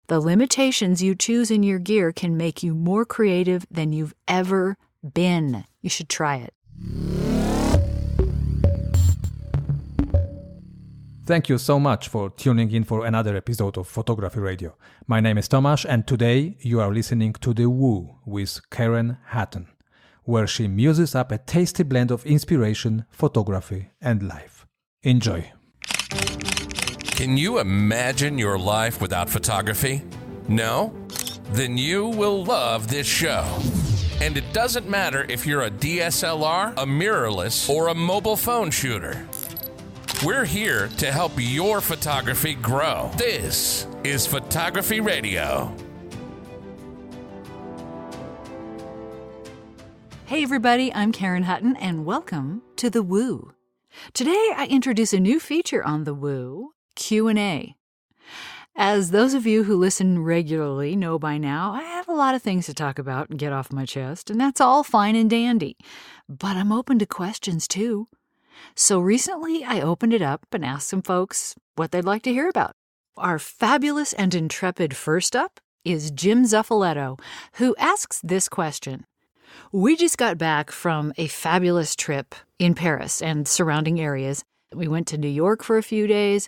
The limitations you choose in your gear can make you more creative than you've ever been. You should try it. Thank you so much for tuning in for another episode of Photography Radio. My name is Tomasz, and today you are listening to The Woo with Karen Hutton, where she muses up a tasty blend of inspiration, photography, and life. Enjoy. Can you imagine your life without photography? No? Then you will love this show. And it doesn't matter if you're a DSLR, a mirrorless, or a mobile phone shooter. We're here to help your photography grow. This is Photography Radio. Hey everybody, I'm Karen Hutton, and welcome to The Woo. Today I introduce a new feature on The Woo, Q&A. As those of you who listen regularly know by now, I have a lot of things to talk about and get off my chest, and that's all fine and dandy. But I'm open to questions too. So recently I opened it up and asked some folks what they'd like to hear about. Our fabulous and intrepid first up is Jim Zuffaletto, who asks this question. We just got back from a fabulous trip in Paris and surrounding areas. We went to New York for a few days,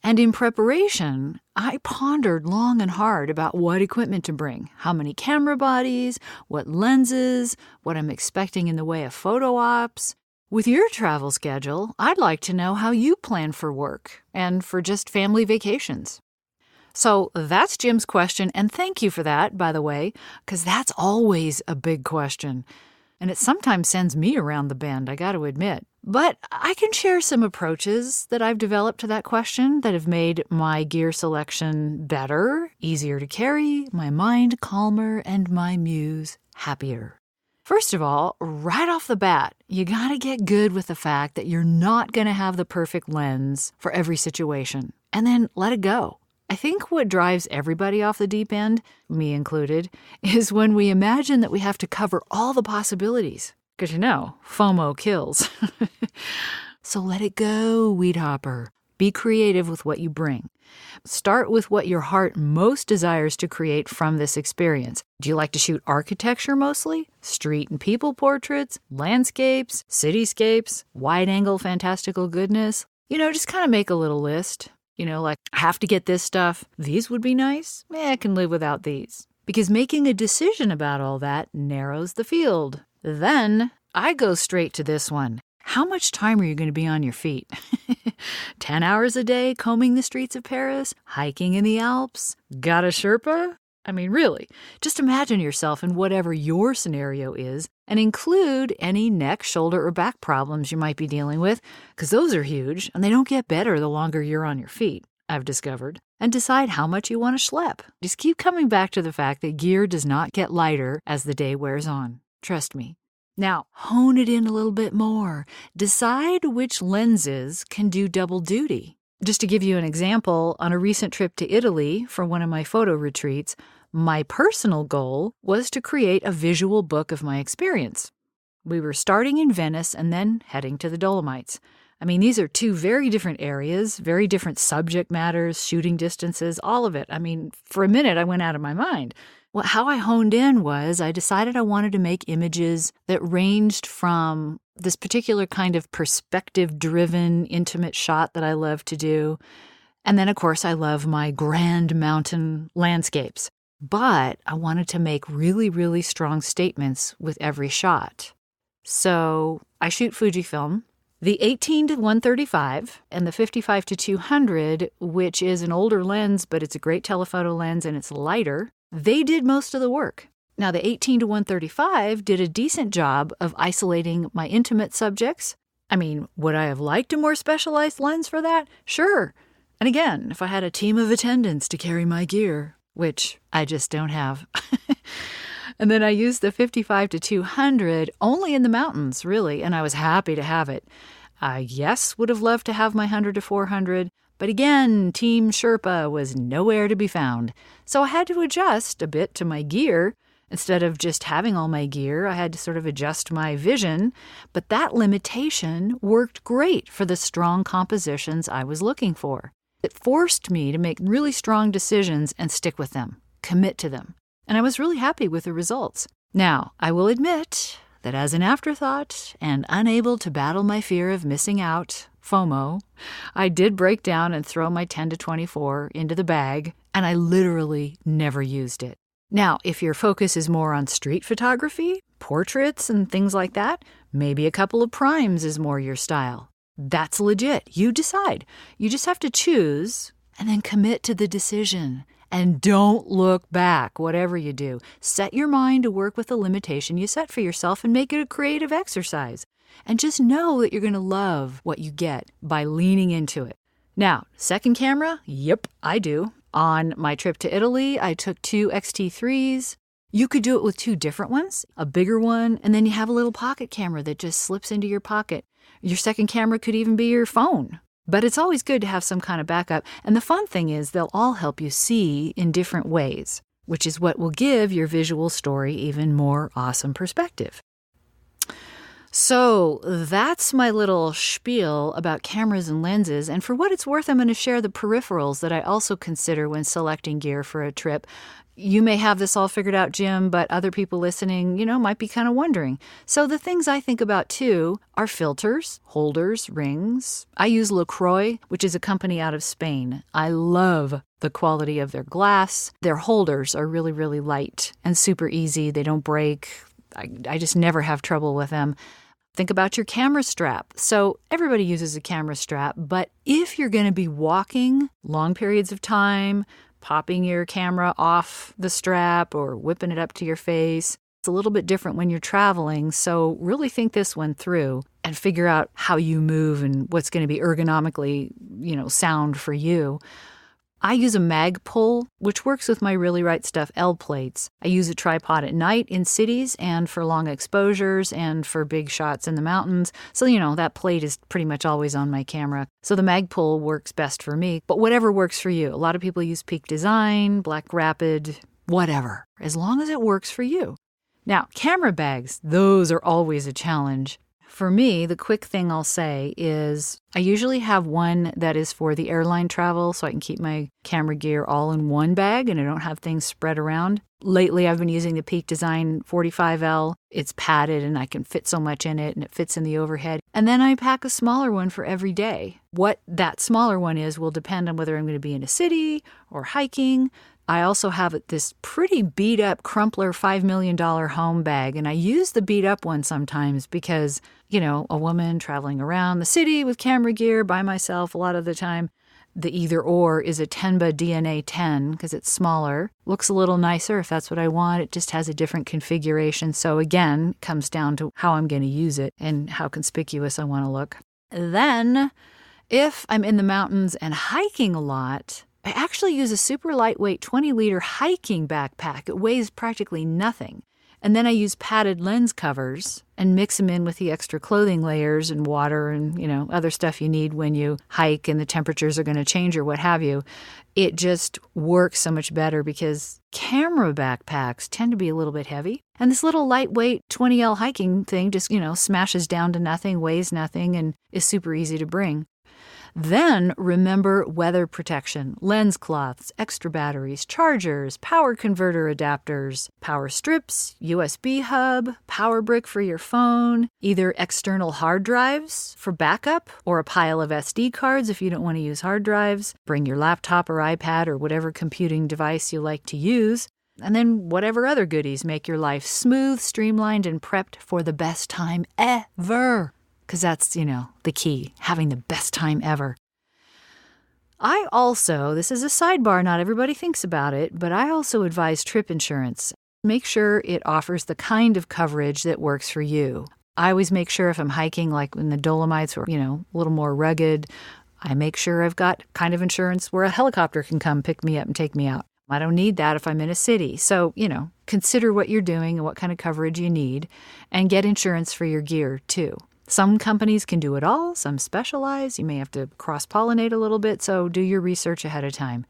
and in preparation, I pondered long and hard about what equipment to bring, how many camera bodies, what lenses, what I'm expecting in the way of photo ops. With your travel schedule, I'd like to know how you plan for work and for just family vacations. So that's Jim's question, and thank you for that, by the way, because that's always a big question. And it sometimes sends me around the bend, I got to admit. But I can share some approaches that I've developed to that question that have made my gear selection better, easier to carry, my mind calmer, and my muse happier. First of all, right off the bat, you gotta get good with the fact that you're not gonna have the perfect lens for every situation, and then let it go. I think what drives everybody off the deep end, me included, is when we imagine that we have to cover all the possibilities. Because FOMO kills. So let it go, weed hopper. Be creative with what you bring. Start with what your heart most desires to create from this experience. Do you like to shoot architecture mostly? Street and people portraits? Landscapes? Cityscapes? Wide-angle fantastical goodness? Just kind of make a little list. Like, I have to get this stuff. These would be nice. I can live without these. Because making a decision about all that narrows the field. Then I go straight to this one. How much time are you going to be on your feet? 10 hours a day combing the streets of Paris? Hiking in the Alps? Got a Sherpa? Really, just imagine yourself in whatever your scenario is and include any neck, shoulder, or back problems you might be dealing with, because those are huge and they don't get better the longer you're on your feet, I've discovered. And decide how much you want to schlep. Just keep coming back to the fact that gear does not get lighter as the day wears on. Trust me. Now, hone it in a little bit more. Decide which lenses can do double duty. Just to give you an example, on a recent trip to Italy for one of my photo retreats, my personal goal was to create a visual book of my experience. We were starting in Venice and then heading to the Dolomites. These are two very different areas, very different subject matters, shooting distances, all of it. For a minute, I went out of my mind. Well, how I honed in was I decided I wanted to make images that ranged from this particular kind of perspective-driven, intimate shot that I love to do. And then, of course, I love my grand mountain landscapes. But I wanted to make really, really strong statements with every shot. So I shoot Fujifilm. The 18-135 and the 55-200, which is an older lens, but it's a great telephoto lens and it's lighter, they did most of the work. Now, the 18-135 did a decent job of isolating my intimate subjects. Would I have liked a more specialized lens for that? Sure. And again, if I had a team of attendants to carry my gear, which I just don't have. And then I used the 55-200 only in the mountains, really, and I was happy to have it. I, would have loved to have my 100-400, but again, Team Sherpa was nowhere to be found. So I had to adjust a bit to my gear. Instead of just having all my gear, I had to sort of adjust my vision, but that limitation worked great for the strong compositions I was looking for. It forced me to make really strong decisions and stick with them, commit to them. And I was really happy with the results. Now, I will admit that as an afterthought and unable to battle my fear of missing out, FOMO, I did break down and throw my 10 to 24 into the bag, and I literally never used it. Now, if your focus is more on street photography, portraits, and things like that, maybe a couple of primes is more your style. That's legit. You decide. You just have to choose and then commit to the decision. And don't look back, whatever you do. Set your mind to work with the limitation you set for yourself and make it a creative exercise. And just know that you're going to love what you get by leaning into it. Now, second camera? Yep, I do. On my trip to Italy, I took 2 X-T3s. You could do it with 2 different ones, a bigger one, and then you have a little pocket camera that just slips into your pocket. Your second camera could even be your phone. But it's always good to have some kind of backup. And the fun thing is they'll all help you see in different ways, which is what will give your visual story even more awesome perspective. So that's my little spiel about cameras and lenses. And for what it's worth, I'm going to share the peripherals that I also consider when selecting gear for a trip. You may have this all figured out, Jim, but other people listening, might be kind of wondering. So the things I think about too are filters, holders, rings. I use LaCroix, which is a company out of Spain. I love the quality of their glass. Their holders are really, really light and super easy. They don't break. I just never have trouble with them. Think about your camera strap. So everybody uses a camera strap, but if you're going to be walking long periods of time, popping your camera off the strap or whipping it up to your face, it's a little bit different when you're traveling. So really think this one through and figure out how you move and what's going to be ergonomically, sound for you. I use a mag pull, which works with my Really Right Stuff L plates. I use a tripod at night in cities and for long exposures and for big shots in the mountains. So, that plate is pretty much always on my camera. So the mag pull works best for me, but whatever works for you. A lot of people use Peak Design, Black Rapid, whatever, as long as it works for you. Now, camera bags, those are always a challenge. For me, the quick thing I'll say is I usually have one that is for the airline travel so I can keep my camera gear all in one bag and I don't have things spread around. Lately, I've been using the Peak Design 45L. It's padded and I can fit so much in it and it fits in the overhead. And then I pack a smaller one for every day. What that smaller one is will depend on whether I'm going to be in a city or hiking. I also have this pretty beat-up Crumpler $5 million home bag, and I use the beat-up one sometimes because, a woman traveling around the city with camera gear by myself a lot of the time, the either-or is a Tenba DNA 10 because it's smaller, looks a little nicer if that's what I want. It just has a different configuration. So again, it comes down to how I'm going to use it and how conspicuous I want to look. Then, if I'm in the mountains and hiking a lot, I actually use a super lightweight 20-liter hiking backpack. It weighs practically nothing. And then I use padded lens covers and mix them in with the extra clothing layers and water and, other stuff you need when you hike and the temperatures are going to change or what have you. It just works so much better because camera backpacks tend to be a little bit heavy. And this little lightweight 20L hiking thing just, smashes down to nothing, weighs nothing, and is super easy to bring. Then remember weather protection, lens cloths, extra batteries, chargers, power converter adapters, power strips, USB hub, power brick for your phone, either external hard drives for backup or a pile of SD cards if you don't want to use hard drives. Bring your laptop or iPad or whatever computing device you like to use. And then whatever other goodies make your life smooth, streamlined, and prepped for the best time ever. Because that's, the key, having the best time ever. I also, this is a sidebar, not everybody thinks about it, but I also advise trip insurance. Make sure it offers the kind of coverage that works for you. I always make sure if I'm hiking, like in the Dolomites or, a little more rugged, I make sure I've got kind of insurance where a helicopter can come pick me up and take me out. I don't need that if I'm in a city. So, consider what you're doing and what kind of coverage you need and get insurance for your gear too. Some companies can do it all, some specialize. You may have to cross-pollinate a little bit, so do your research ahead of time.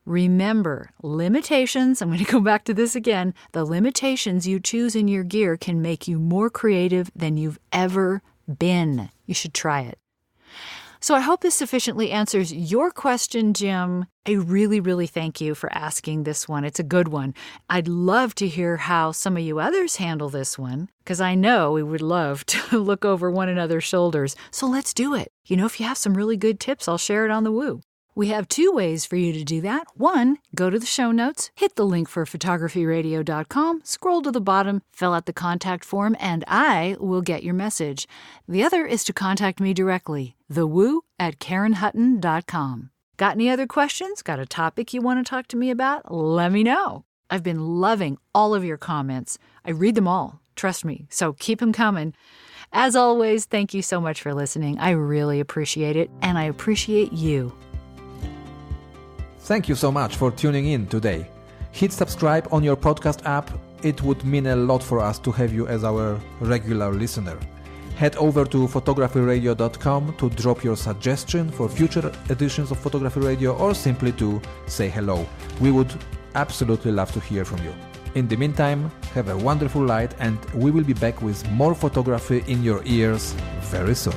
Remember, limitations, I'm going to go back to this again, the limitations you choose in your gear can make you more creative than you've ever been. You should try it. So I hope this sufficiently answers your question, Jim. I really, really thank you for asking this one. It's a good one. I'd love to hear how some of you others handle this one, because I know we would love to look over one another's shoulders. So let's do it. If you have some really good tips, I'll share it on the Woo. We have 2 ways for you to do that. 1, go to the show notes, hit the link for photographyradio.com, scroll to the bottom, fill out the contact form, and I will get your message. The other is to contact me directly, thewoo@KarenHutton.com. Got any other questions? Got a topic you want to talk to me about? Let me know. I've been loving all of your comments. I read them all, trust me, so keep them coming. As always, thank you so much for listening. I really appreciate it, and I appreciate you. Thank you so much for tuning in today. Hit subscribe on your podcast app. It would mean a lot for us to have you as our regular listener. Head over to photographyradio.com to drop your suggestion for future editions of Photography Radio or simply to say hello. We would absolutely love to hear from you. In the meantime, have a wonderful night, and we will be back with more photography in your ears very soon.